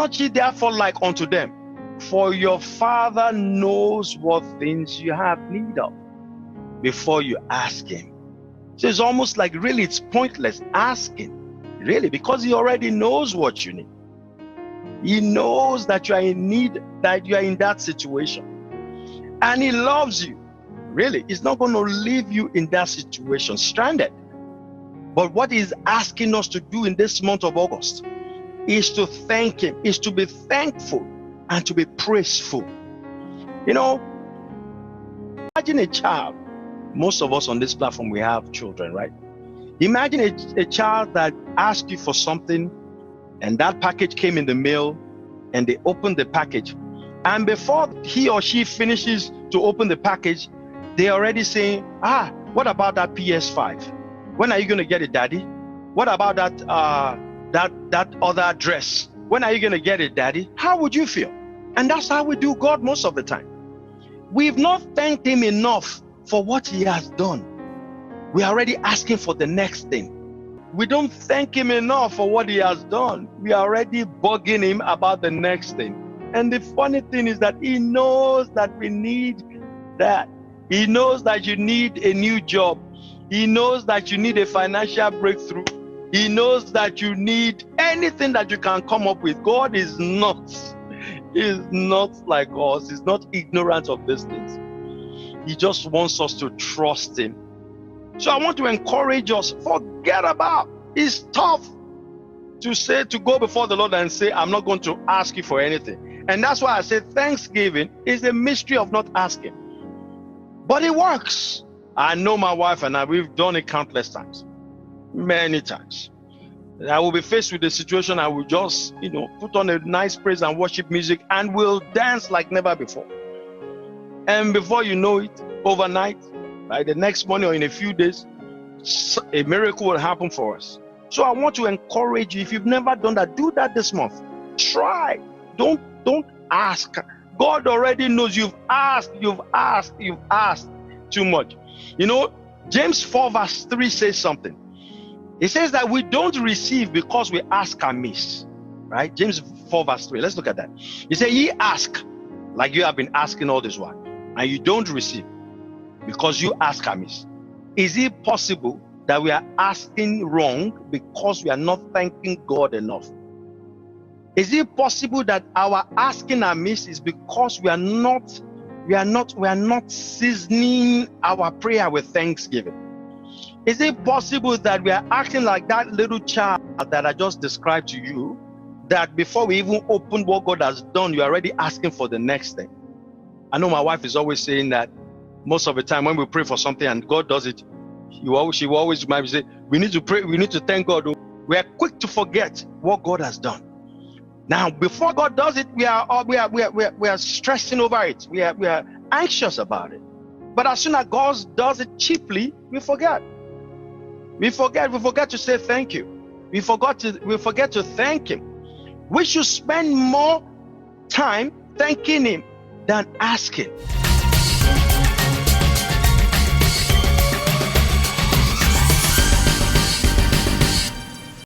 not ye therefore like unto them? For your Father knows what things you have need of before you ask him. So it's almost like really it's pointless asking, really, because he already knows what you need. He knows that you are in need, that you are in that situation. And he loves you. Really, he's not going to leave you in that situation stranded. But what he's asking us to do in this month of August is to thank him, is to be thankful and to be praiseful. You know, imagine a child. Most of us on this platform, we have children, right? Imagine a child that asked you for something and that package came in the mail and they opened the package. And before he or she finishes to open the package, they're already saying, what about that PS5? When are you going to get it, Daddy? What about that other dress? When are you going to get it, Daddy? How would you feel? And that's how we do God most of the time. We've not thanked him enough for what he has done. We're already asking for the next thing. We don't thank him enough for what he has done. We are already bugging him about the next thing. And the funny thing is that he knows that we need that. He knows that you need a new job. He knows that you need a financial breakthrough. He knows that you need anything that you can come up with. God is not like us. He's not ignorant of these things. He just wants us to trust him. So I want to encourage us, forget about. It's tough to go before the Lord and say, I'm not going to ask you for anything. And that's why I say Thanksgiving is a mystery of not asking. But it works. I know my wife and I, we've done it countless times. Many times. I will be faced with a situation, I will just, put on a nice praise and worship music and we'll dance like never before. And before you know it, overnight, by the next morning or in a few days, a miracle will happen for us. So I want to encourage you, if you've never done that, do that this month. Try. Don't ask. God already knows you've asked too much. James 4 verse 3 says something. It says that we don't receive because we ask amiss. Right? James 4 verse 3. Let's look at that. He said, ye ask, like you have been asking all this while, and you don't receive because you ask amiss. Is it possible that we are asking wrong because we are not thanking God enough? Is it possible that our asking amiss is because we are not seasoning our prayer with thanksgiving? Is it possible that we are acting like that little child that I just described to you, that before we even open what God has done, you're already asking for the next thing? I know my wife is always saying that most of the time when we pray for something and God does it, she will always remind me, say, we need to pray, we need to thank God. We are quick to forget what God has done. Now, before God does it, we are stressing over it. We are anxious about it. But as soon as God does it cheaply, we forget. We forget to say thank you. We forget to thank him. We should spend more time thanking him than asking.